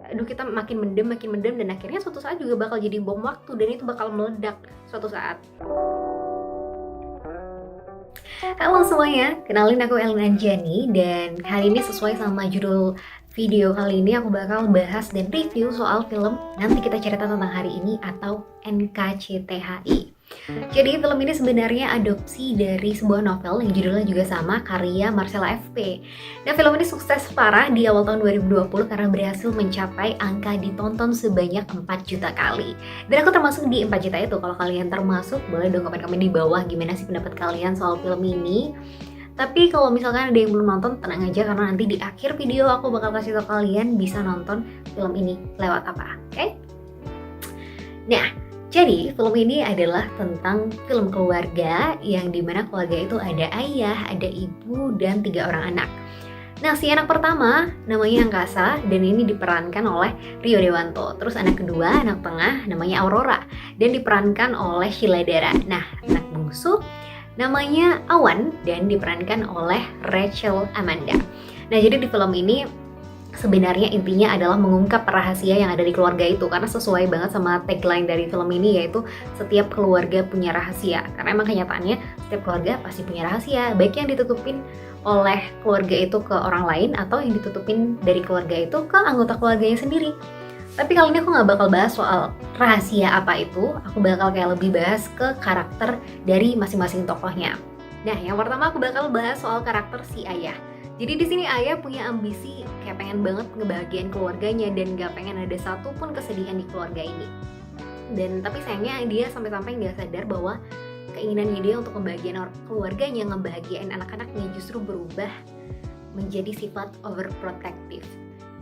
aduh kita makin mendem dan akhirnya suatu saat juga bakal jadi bom waktu dan itu bakal meledak suatu saat. Halo semuanya, kenalin aku Elin Anjani dan hari ini sesuai sama judul video kali ini aku bakal bahas dan review soal film Nanti Kita Cerita Tentang Hari Ini atau NKCTHI. Jadi film ini sebenarnya adopsi dari sebuah novel yang judulnya juga sama, karya Marcella FP. Nah, film ini sukses parah di awal tahun 2020 karena berhasil mencapai angka ditonton sebanyak 4 juta kali. Dan aku termasuk di 4 juta itu. Kalau kalian termasuk, boleh dong komen-komen di bawah gimana sih pendapat kalian soal film ini. Tapi kalau misalkan ada yang belum nonton, tenang aja karena nanti di akhir video aku bakal kasih tau kalian bisa nonton film ini lewat apa, oke? Nah, jadi film ini adalah tentang film keluarga yang dimana keluarga itu ada ayah, ada ibu, dan 3 orang anak. Nah, si anak pertama namanya Angkasa dan ini diperankan oleh Rio Dewanto. Terus anak kedua, anak tengah namanya Aurora dan diperankan oleh Sheila Dara. Nah, anak bungsu namanya Awan dan diperankan oleh Rachel Amanda. Nah, jadi di film ini sebenarnya intinya adalah mengungkap rahasia yang ada di keluarga itu karena sesuai banget sama tagline dari film ini yaitu setiap keluarga punya rahasia. Karena emang kenyataannya setiap keluarga pasti punya rahasia, baik yang ditutupin oleh keluarga itu ke orang lain atau yang ditutupin dari keluarga itu ke anggota keluarganya sendiri. Tapi kali ini aku nggak bakal bahas soal rahasia apa itu, aku bakal kayak lebih bahas ke karakter dari masing-masing tokohnya. Nah, yang pertama aku bakal bahas soal karakter si ayah. Jadi di sini ayah punya ambisi kayak pengen banget ngebahagiain keluarganya dan gak pengen ada satupun kesedihan di keluarga ini. Dan tapi sayangnya dia sampai-sampai nggak sadar bahwa keinginannya dia untuk membahagiain keluarganya, ngebahagiain anak-anaknya justru berubah menjadi sifat overprotective.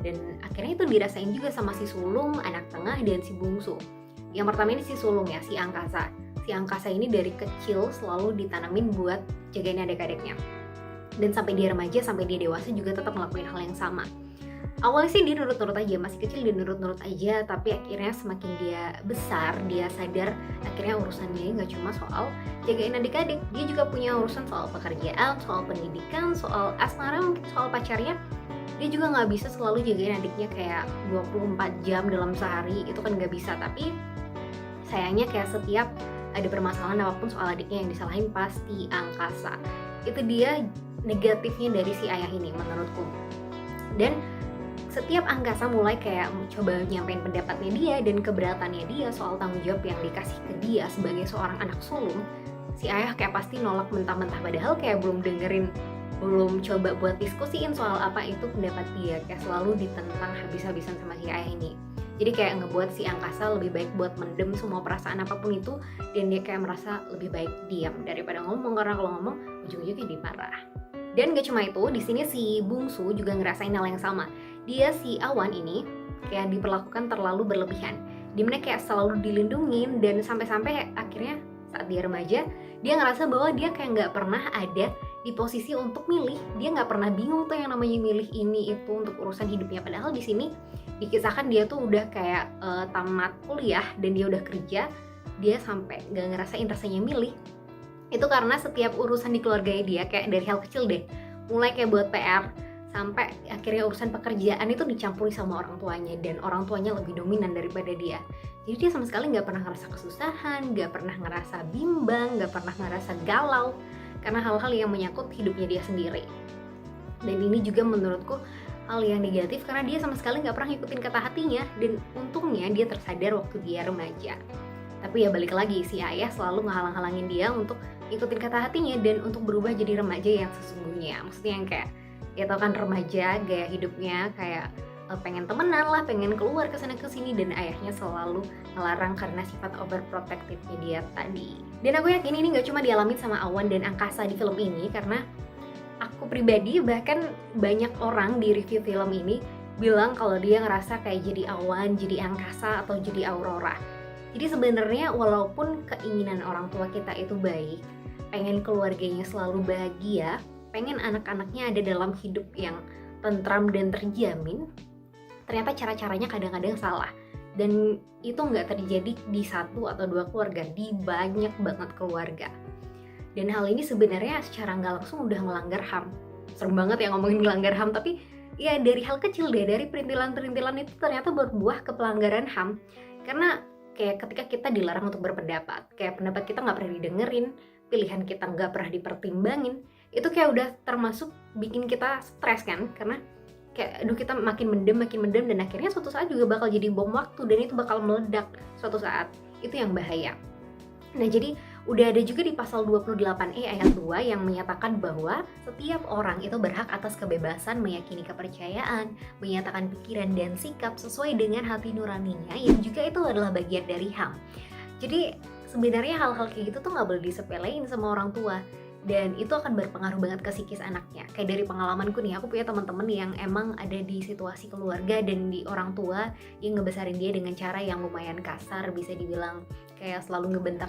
Dan akhirnya itu dirasain juga sama si sulung, anak tengah, dan si bungsu. Yang pertama ini si sulung ya, si Angkasa. Si Angkasa ini dari kecil selalu ditanamin buat jagain adik-adiknya. Dan sampai dia remaja, sampai dia dewasa juga tetap ngelakuin hal yang sama. Awalnya sih dia nurut-nurut aja, masih kecil dia nurut-nurut aja, tapi akhirnya semakin dia besar, dia sadar akhirnya urusannya nggak cuma soal jagain adik-adik, dia juga punya urusan soal pekerjaan, soal pendidikan, soal asmara, mungkin soal pacarnya. Dia juga nggak bisa selalu jagain adiknya kayak 24 jam dalam sehari, itu kan nggak bisa. Tapi sayangnya kayak setiap ada permasalahan apapun soal adiknya yang disalahin pasti Angkasa. Itu dia negatifnya dari si ayah ini menurutku. Dan setiap Angkasa mulai kayak coba nyampein pendapatnya dia dan keberatannya dia soal tanggung jawab yang dikasih ke dia sebagai seorang anak sulung, si ayah kayak pasti nolak mentah-mentah padahal kayak belum coba buat diskusiin soal apa itu pendapat dia, kayak selalu ditentang habis-habisan sama si ayah ini. Jadi kayak ngebuat si Angkasa lebih baik buat mendem semua perasaan apapun itu dan dia kayak merasa lebih baik diam daripada ngomong, karena kalau ngomong ujung-ujungnya dimarah. Dan gak cuma itu, di sini si bungsu juga ngerasain hal yang sama. Dia si Awan ini kayak diperlakukan terlalu berlebihan. Dimana kayak selalu dilindungin dan sampai-sampai akhirnya saat dia remaja, dia ngerasa bahwa dia kayak nggak pernah ada di posisi untuk milih. Dia nggak pernah bingung tuh yang namanya milih ini itu untuk urusan hidupnya. Padahal di sini dikisahkan dia tuh udah kayak tamat kuliah dan dia udah kerja, dia sampai nggak ngerasain rasanya milih. Itu karena setiap urusan di keluarganya dia kayak dari hal kecil deh, mulai kayak buat PR sampai akhirnya urusan pekerjaan itu dicampuri sama orang tuanya dan orang tuanya lebih dominan daripada dia. Jadi dia sama sekali nggak pernah ngerasa kesusahan, nggak pernah ngerasa bimbang, nggak pernah ngerasa galau karena hal-hal yang menyangkut hidupnya dia sendiri. Dan ini juga menurutku hal yang negatif karena dia sama sekali nggak pernah ngikutin kata hatinya dan untungnya dia tersadar waktu dia remaja. Tapi ya balik lagi, si ayah selalu ngehalang-halangin dia untuk ikutin kata hatinya dan untuk berubah jadi remaja yang sesungguhnya. Maksudnya yang kayak, ya tau kan remaja gaya hidupnya kayak pengen temenan lah, pengen keluar kesana kesini dan ayahnya selalu ngelarang karena sifat overprotective-nya dia tadi. Dan aku yakin ini gak cuma dialami sama Awan dan Angkasa di film ini karena aku pribadi bahkan banyak orang di review film ini bilang kalau dia ngerasa kayak jadi Awan, jadi Angkasa atau jadi Aurora. Jadi sebenarnya walaupun keinginan orang tua kita itu baik, pengen keluarganya selalu bahagia, pengen anak-anaknya ada dalam hidup yang tentram dan terjamin, ternyata cara-caranya kadang-kadang salah. Dan itu nggak terjadi di 1 atau 2 keluarga, di banyak banget keluarga. Dan hal ini sebenarnya secara nggak langsung udah ngelanggar HAM. Serem banget ya ngomongin ngelanggar HAM, tapi ya dari hal kecil deh, dari perintilan-perintilan itu ternyata berbuah ke pelanggaran HAM. Karena kayak ketika kita dilarang untuk berpendapat, kayak pendapat kita nggak pernah didengerin, pilihan kita nggak pernah dipertimbangin, itu kayak udah termasuk bikin kita stres kan, karena kayak aduh kita makin mendem, dan akhirnya suatu saat juga bakal jadi bom waktu, dan itu bakal meledak suatu saat. Itu yang bahaya. Nah, jadi udah ada juga di pasal 28E ayat 2 yang menyatakan bahwa setiap orang itu berhak atas kebebasan meyakini kepercayaan, menyatakan pikiran dan sikap sesuai dengan hati nuraninya, yang juga itu adalah bagian dari HAM. Jadi sebenarnya hal-hal kayak gitu tuh nggak boleh disepelein sama orang tua, dan itu akan berpengaruh banget ke psikis anaknya. Kayak dari pengalamanku nih, aku punya teman-teman yang emang ada di situasi keluarga dan di orang tua yang ngebesarin dia dengan cara yang lumayan kasar, bisa dibilang kayak selalu ngebentak,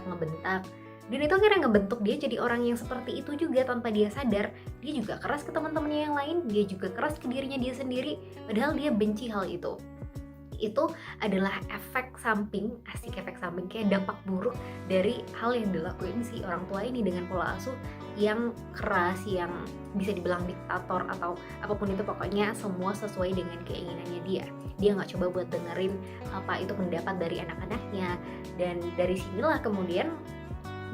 dan itu akhirnya ngebentuk dia jadi orang yang seperti itu juga tanpa dia sadar. Dia juga keras ke teman-temannya yang lain, dia juga keras ke dirinya dia sendiri, padahal dia benci hal itu. Itu adalah efek samping, efek samping kayak dampak buruk dari hal yang dilakuin si orang tua ini dengan pola asuh yang keras, yang bisa dibilang diktator atau apapun itu, pokoknya semua sesuai dengan keinginannya dia. Dia nggak coba buat dengerin apa itu pendapat dari anak-anaknya, dan dari sinilah kemudian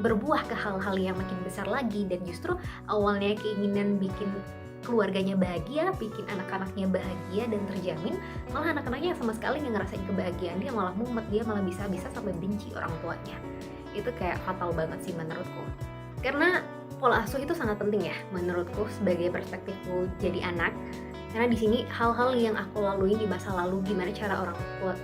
berbuah ke hal-hal yang makin besar lagi. Dan justru awalnya keinginan bikin keluarganya bahagia, bikin anak-anaknya bahagia dan terjamin, malah anak-anaknya sama sekali nggak ngerasain kebahagiaan, dia malah mumet, dia malah bisa-bisa sampai benci orang tuanya. Itu kayak fatal banget sih menurutku. Karena pola asuh itu sangat penting ya menurutku sebagai perspektifku jadi anak. Karena di sini hal-hal yang aku lalui di masa lalu, gimana cara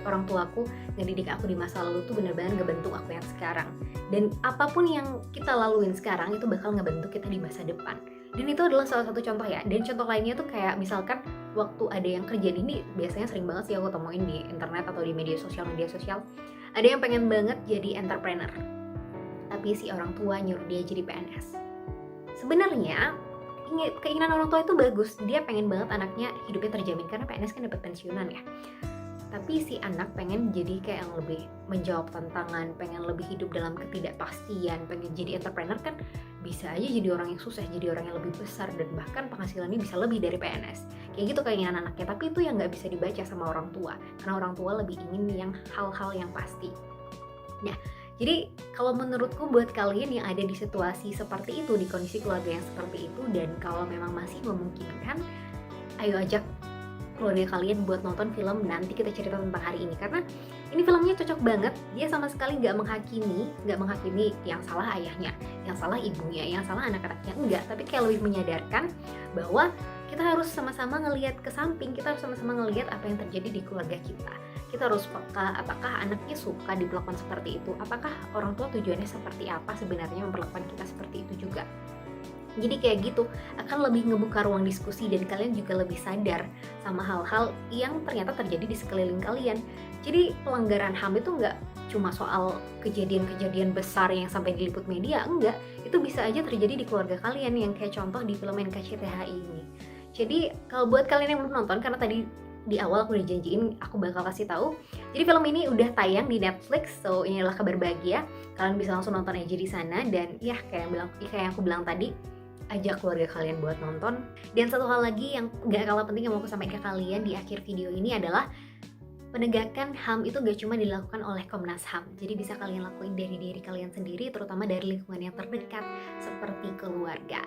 orang tuaku ngedidik aku di masa lalu tuh benar-benar ngebentuk aku yang sekarang. Dan apapun yang kita laluin sekarang itu bakal ngebentuk kita di masa depan. Dan itu adalah salah satu contoh ya. Dan contoh lainnya tuh kayak misalkan waktu ada yang kerjaan ini, biasanya sering banget sih aku temuin di internet atau di media sosial. Ada yang pengen banget jadi entrepreneur, tapi si orang tua nyuruh dia jadi PNS. Sebenarnya keinginan orang tua itu bagus, dia pengen banget anaknya hidupnya terjamin karena PNS kan dapat pensiunan ya. Tapi si anak pengen jadi kayak yang lebih menjawab tantangan, pengen lebih hidup dalam ketidakpastian, pengen jadi entrepreneur kan bisa aja jadi orang yang sukses, jadi orang yang lebih besar, dan bahkan penghasilannya bisa lebih dari PNS. Kayak gitu keinginan anaknya, tapi itu yang nggak bisa dibaca sama orang tua, karena orang tua lebih ingin yang hal-hal yang pasti. Nah, jadi kalau menurutku buat kalian yang ada di situasi seperti itu, di kondisi keluarga yang seperti itu, dan kalau memang masih memungkinkan, ayo ajak keluarga kalian buat nonton film Nanti Kita Cerita Tentang Hari Ini. Karena ini filmnya cocok banget, dia sama sekali nggak menghakimi yang salah ayahnya, yang salah ibunya, yang salah anak-anaknya, enggak. Tapi kayak lebih menyadarkan bahwa kita harus sama-sama ngelihat ke samping, kita harus sama-sama ngelihat apa yang terjadi di keluarga kita. Kita harus peka, apakah anaknya suka diperlakukan seperti itu, apakah orang tua tujuannya seperti apa sebenarnya memperlakukan kita seperti itu juga. Jadi kayak gitu akan lebih ngebuka ruang diskusi, dan kalian juga lebih sadar sama hal-hal yang ternyata terjadi di sekeliling kalian. Jadi pelanggaran HAM itu nggak cuma soal kejadian-kejadian besar yang sampai diliput media, enggak. Itu bisa aja terjadi di keluarga kalian, yang kayak contoh di film NKCTHI ini. Jadi kalau buat kalian yang belum nonton, karena tadi di awal aku udah janjiin aku bakal kasih tahu. Jadi film ini udah tayang di Netflix, so ini adalah kabar bahagia. Kalian bisa langsung nonton aja di sana, dan ya kayak yang aku bilang tadi, ajak keluarga kalian buat nonton. Dan satu hal lagi yang gak kalah penting yang mau aku sampaikan ke kalian di akhir video ini adalah penegakan HAM itu gak cuma dilakukan oleh Komnas HAM. Jadi bisa kalian lakuin dari diri kalian sendiri, terutama dari lingkungan yang terdekat seperti keluarga.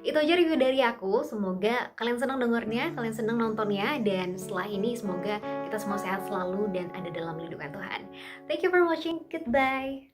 Itu aja review dari aku. Semoga kalian senang dengarnya, kalian senang nontonnya, dan setelah ini semoga kita semua sehat selalu dan ada dalam lindungan Tuhan. Thank you for watching. Goodbye.